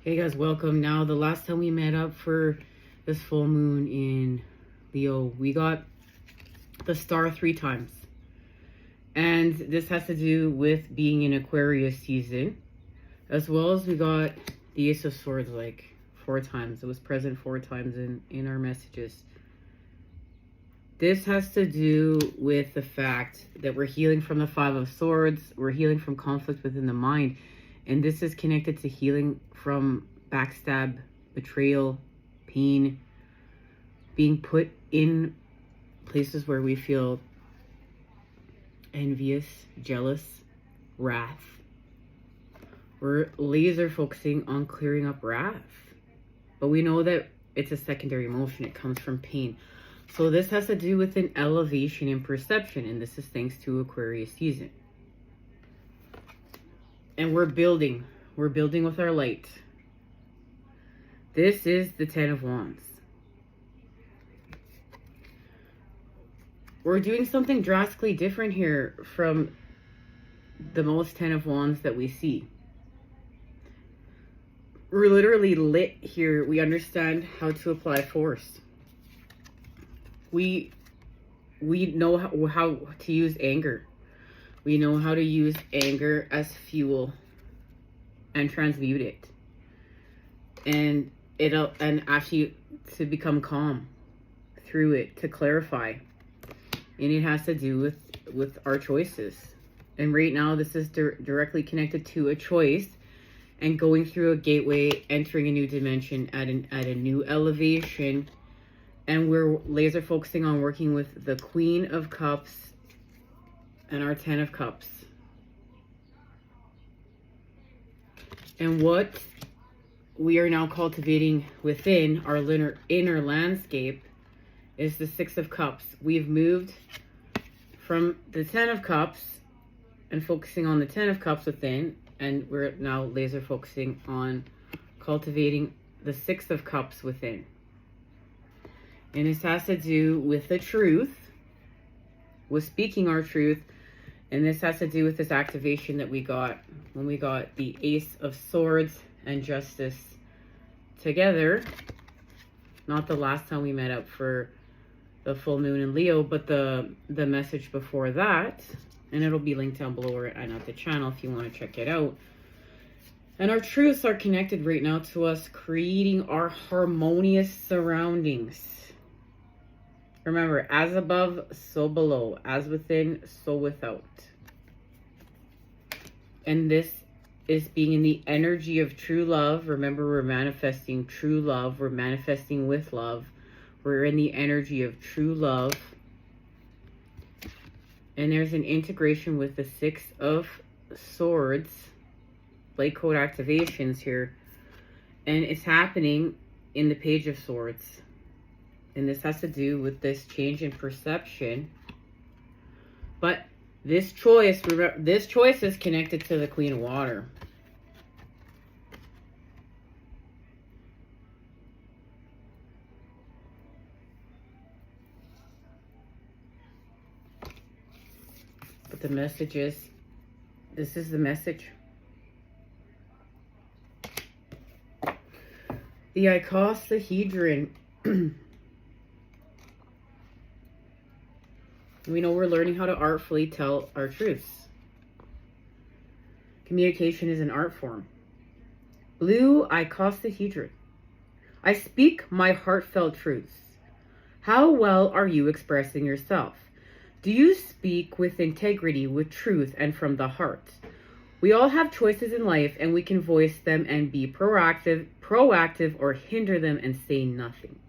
Hey guys, welcome. Now, the last time we met up for this full moon in Leo, we got the star 3 times. And this has to do with being in Aquarius season. As well as we got the Ace of Swords like 4 times. It was present 4 times in our messages. This has to do with the fact that we're healing from the 5 of Swords. We're healing from conflict within the mind. And this is connected to healing from backstab, betrayal, pain, being put in places where we feel envious, jealous, wrath. We're laser focusing on clearing up wrath. But we know that it's a secondary emotion. It comes from pain. So this has to do with an elevation in perception. And this is thanks to Aquarius season. And we're building. We're building with our light. This is the 10 of Wands. We're doing something drastically different here from the most 10 of Wands that we see. We're literally lit here. We understand how to apply force. We know how to use anger. We know how to use anger as fuel and transmute it. And actually to become calm through it, to clarify. And it has to do with our choices. And right now this is directly connected to a choice and going through a gateway, entering a new dimension at a new elevation. And we're laser focusing on working with the Queen of Cups and our 10 of Cups. And what we are now cultivating within our inner landscape is the 6 of Cups. We've moved from the 10 of Cups and focusing on the 10 of Cups within, and we're now laser focusing on cultivating the 6 of Cups within. And this has to do with the truth, with speaking our truth. And this has to do with this activation that we got when we got the Ace of Swords and Justice together. Not the last time we met up for the full moon in Leo, but the message before that. And it'll be linked down below and at the channel if you want to check it out. And our truths are connected right now to us creating our harmonious surroundings. Remember, as above, so below. As within, so without. And this is being in the energy of true love. Remember, we're manifesting true love. We're manifesting with love. We're in the energy of true love. And there's an integration with the 6 of Swords. Light code activations here. And it's happening in the Page of Swords. And this has to do with this change in perception. But this choice is connected to the Queen of Water. But the message is, this is the message. The icosahedron. We know we're learning how to artfully tell our truths. Communication is an art form. Blue icosahedron. I speak my heartfelt truths. How well are you expressing yourself? Do you speak with integrity, with truth, and from the heart? We all have choices in life, and we can voice them and be proactive, or hinder them and say nothing.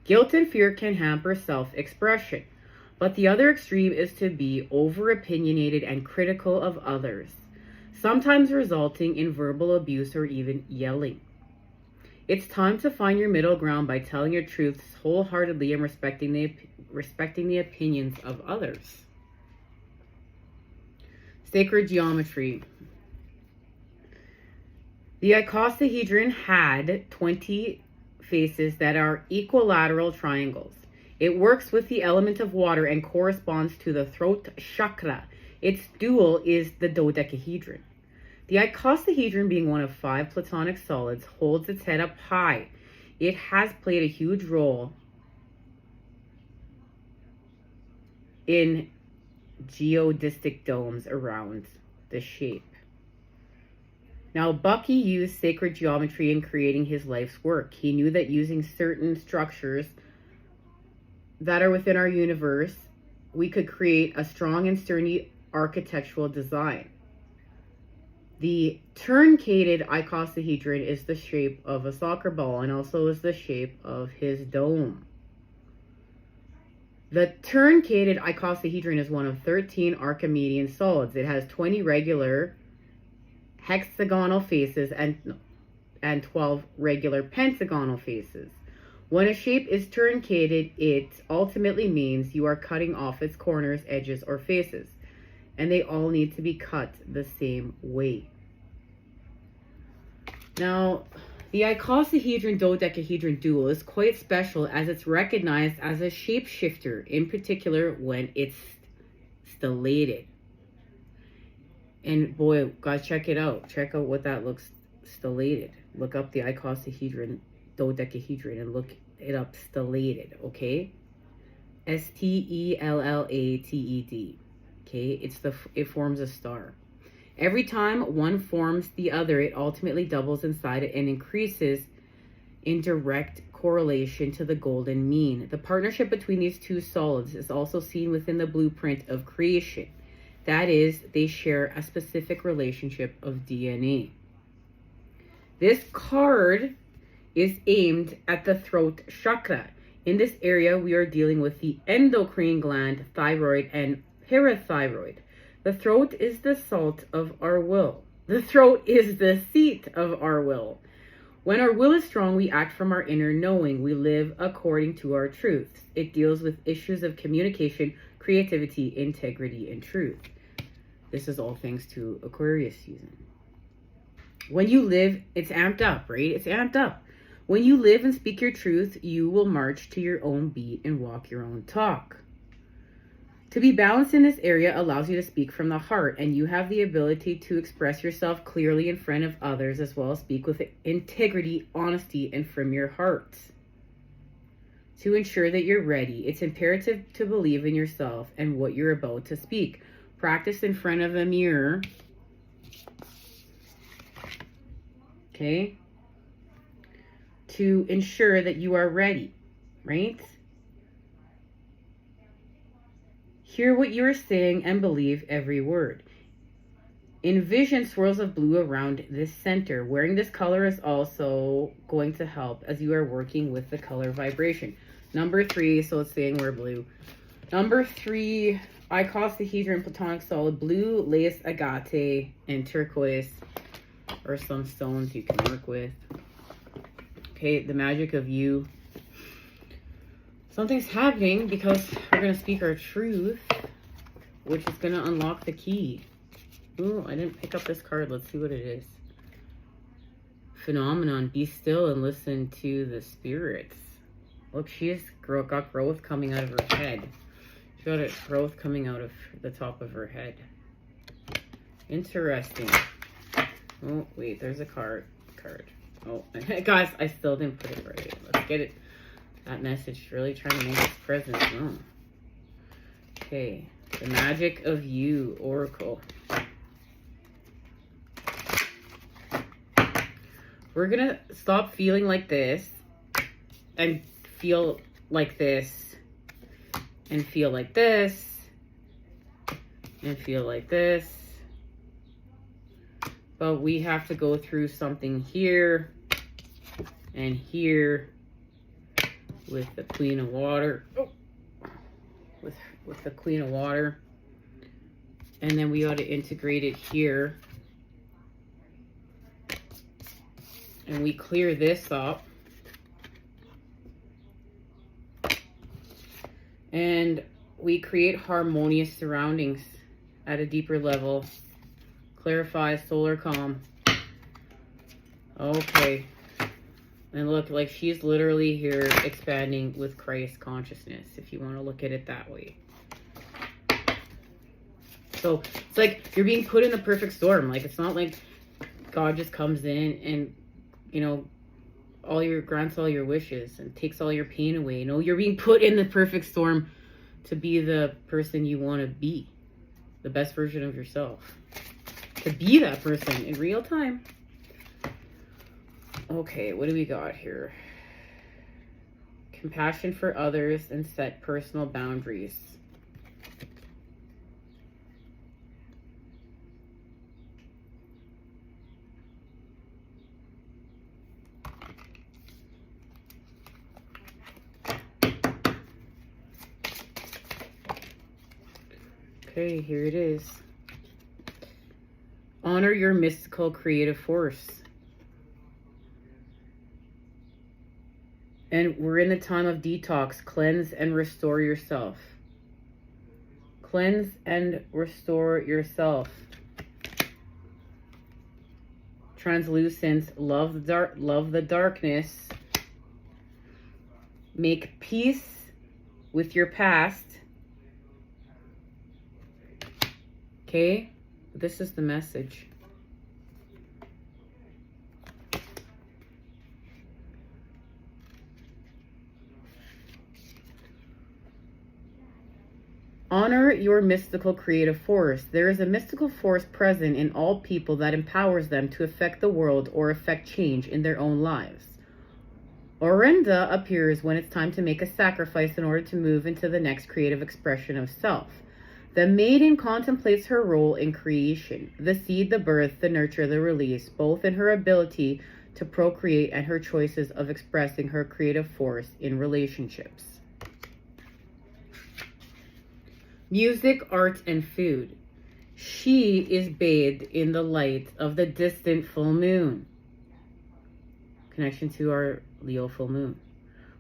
Guilt and fear can hamper self-expression. But the other extreme is to be over-opinionated and critical of others, sometimes resulting in verbal abuse or even yelling. It's time to find your middle ground by telling your truths wholeheartedly and respecting the opinions of others. Sacred geometry. The icosahedron had 20 faces that are equilateral triangles. It works with the element of water and corresponds to the throat chakra. Its dual is the dodecahedron. The icosahedron, being one of 5 platonic solids, holds its head up high. It has played a huge role in geodesic domes around the shape. Now, Bucky used sacred geometry in creating his life's work. He knew that using certain structures that are within our universe, we could create a strong and sturdy architectural design. The truncated icosahedron is the shape of a soccer ball and also is the shape of his dome. The truncated icosahedron is one of 13 Archimedean solids. It has 20 regular hexagonal faces and 12 regular pentagonal faces. When a shape is truncated, it ultimately means you are cutting off its corners, edges, or faces, and they all need to be cut the same way. Now, the icosahedron dodecahedron dual is quite special as it's recognized as a shapeshifter, in particular when it's stellated. And boy, guys, check it out. Check out what that looks stellated. Look up the icosahedron dodecahedron and look it up stellated, okay? S-T-E-L-L-A-T-E-D. Okay, it forms a star. Every time one forms the other, it ultimately doubles inside it and increases in direct correlation to the golden mean. The partnership between these two solids is also seen within the blueprint of creation. That is, they share a specific relationship of DNA. This card is aimed at the throat chakra. In this area, we are dealing with the endocrine gland, thyroid, and parathyroid. The throat is the salt of our will. The throat is the seat of our will. When our will is strong, we act from our inner knowing. We live according to our truths. It deals with issues of communication, creativity, integrity, and truth. This is all thanks to Aquarius season. When you live, it's amped up, right? It's amped up. When you live and speak your truth, you will march to your own beat and walk your own talk. To be balanced in this area allows you to speak from the heart, and you have the ability to express yourself clearly in front of others, as well as speak with integrity, honesty, and from your heart. To ensure that you're ready, it's imperative to believe in yourself and what you're about to speak. Practice in front of a mirror. Okay? To ensure that you are ready, right? Hear what you are saying and believe every word. Envision swirls of blue around this center. Wearing this color is also going to help as you are working with the color vibration. Number 3, so it's saying we're blue. Number 3, icosahedron platonic solid, blue, lace, agate, and turquoise, or some stones you can work with. Okay, the magic of you. Something's happening because we're going to speak our truth, which is going to unlock the key. Ooh, I didn't pick up this card. Let's see what it is. Phenomenon. Be still and listen to the spirits. Look, she's got growth coming out of her head. She's got a growth coming out of the top of her head. Interesting. Oh, wait, there's a card. Oh, guys, I still didn't put it right. Let's get it. That message really trying to make its presence known. Okay, the magic of you, Oracle. We're gonna stop feeling like this and feel like this and feel like this and feel like this. But we have to go through something here and here with the Queen of Water. Oh. With the Queen of Water. And then we ought to integrate it here. And we clear this up. And we create harmonious surroundings at a deeper level. Clarify, solar calm. Okay. And look, like she's literally here expanding with Christ consciousness, if you want to look at it that way. So it's like you're being put in the perfect storm. Like it's not like God just comes in and, you know, grants all your wishes and takes all your pain away. You know, you're being put in the perfect storm to be the person you want to be, the best version of yourself, to be that person in real time. Okay, what do we got here? Compassion for others and set personal boundaries. Okay, here it is. Honor your mystical creative force. And we're in the time of detox. Cleanse and restore yourself. Cleanse and restore yourself. Translucence. Love the darkness. Make peace with your past. Okay? This is the message. Honor your mystical creative force. There is a mystical force present in all people that empowers them to affect the world or affect change in their own lives. Orenda appears when it's time to make a sacrifice in order to move into the next creative expression of self. The maiden contemplates her role in creation, the seed, the birth, the nurture, the release, both in her ability to procreate and her choices of expressing her creative force in relationships. Music, art, and food. She is bathed in the light of the distant full moon. Connection to our Leo full moon.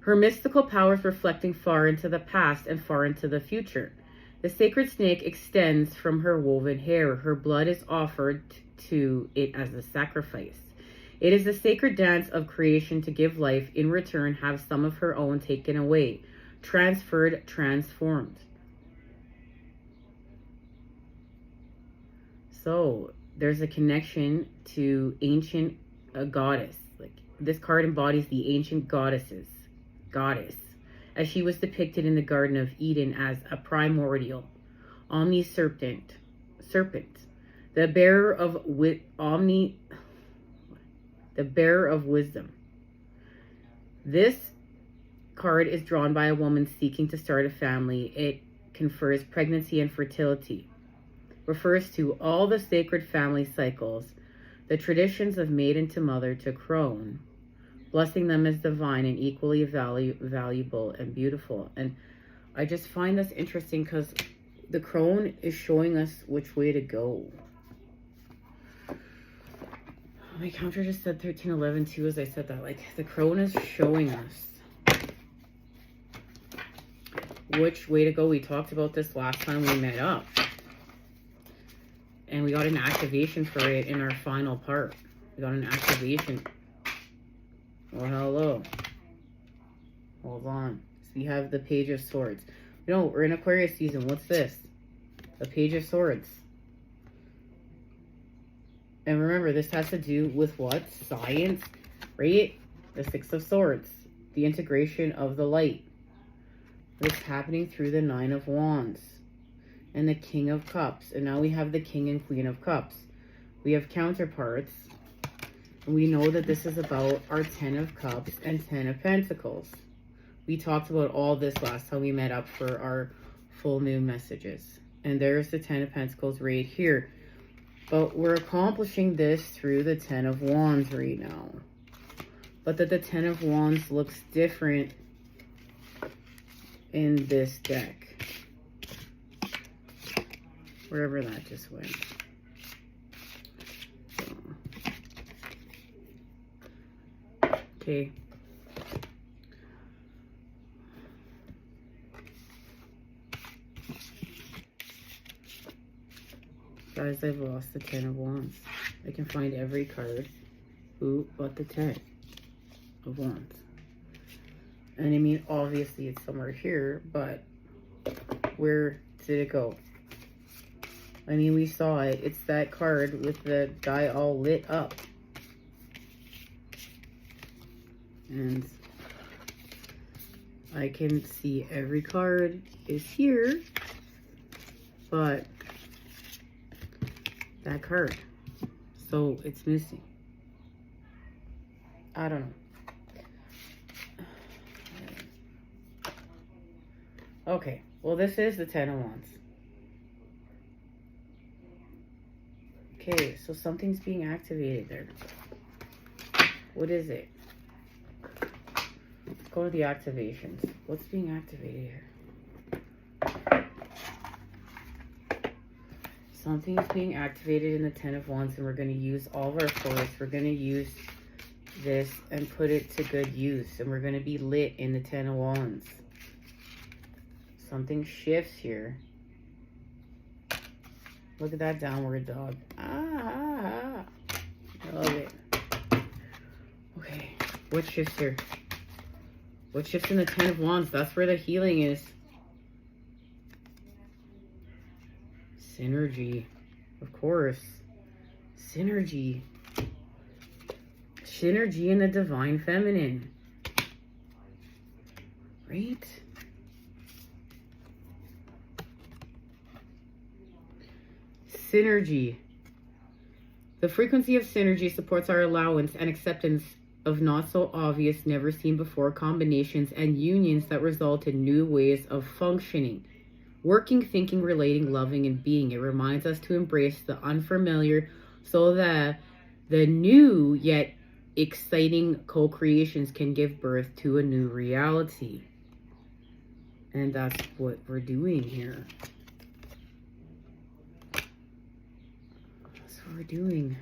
Her mystical powers reflecting far into the past and far into the future. The sacred snake extends from her woven hair. Her blood is offered to it as a sacrifice. It is the sacred dance of creation to give life, in return have some of her own taken away, transferred, transformed. So there's a connection to ancient goddess. Like this card embodies the ancient goddess, as she was depicted in the Garden of Eden as a primordial, omni-serpent, the bearer of wisdom. This card is drawn by a woman seeking to start a family. It confers pregnancy and fertility. Refers to all the sacred family cycles, the traditions of maiden to mother to crone, blessing them as divine and equally valuable and beautiful. And I just find this interesting because the crone is showing us which way to go. My counter just said 1311 too as I said that. Like the crone is showing us which way to go. We talked about this last time we met up. And we got an activation for it in our final part. We got an activation. Oh, hello. Hold on. So we have the Page of Swords. You know, we're in Aquarius season. What's this? The Page of Swords. And remember, this has to do with what? Science, right? The Six of Swords. The integration of the light. It's happening through the Nine of Wands. And the King of Cups. And now we have the King and Queen of Cups. We have counterparts. And we know that this is about our 10 of Cups and 10 of Pentacles. We talked about all this last time we met up for our full moon messages. And there's the 10 of Pentacles right here. But we're accomplishing this through the 10 of Wands right now. But that the 10 of Wands looks different in this deck. Wherever that just went. So. Okay. Guys, I've lost the 10 of Wands. I can find every card. Ooh, but the 10 of Wands. And I mean, obviously it's somewhere here, but where did it go? I mean, we saw it. It's that card with the guy all lit up. And I can see every card is here, but that card, so it's missing. I don't know. Okay, well, this is the 10 of Wands. Okay, so something's being activated there. What is it? Let's go to the activations. What's being activated here? Something's being activated in the 10 of Wands, and we're going to use all of our force. We're going to use this and put it to good use, and we're going to be lit in the 10 of Wands. Something shifts here. Look at that downward dog. I love it. Okay, what shifts here? What shifts in the 10 of Wands? That's where the healing is. Synergy, of course. Synergy. Synergy in the divine feminine. Right? Synergy. The frequency of synergy supports our allowance and acceptance of not so obvious, never seen before combinations and unions that result in new ways of functioning, working, thinking, relating, loving, and being. It reminds us to embrace the unfamiliar so that the new yet exciting co-creations can give birth to a new reality. And that's what we're doing here. We're doing.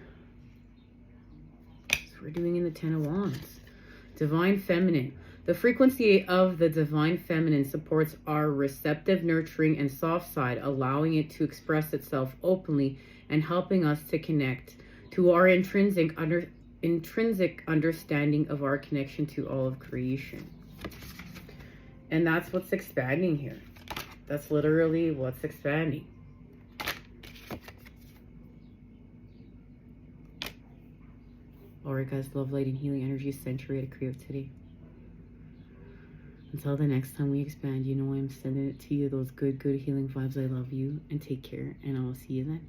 So we're doing in the 10 of Wands. Divine feminine. The frequency of the divine feminine supports our receptive, nurturing, and soft side, allowing it to express itself openly and helping us to connect to our intrinsic understanding of our connection to all of creation. And that's what's expanding here. That's literally what's expanding. Alright guys, love, light, and healing energy century to create today. Until the next time we expand, you know I'm sending it to you. Those good healing vibes. I love you and take care, and I will see you then.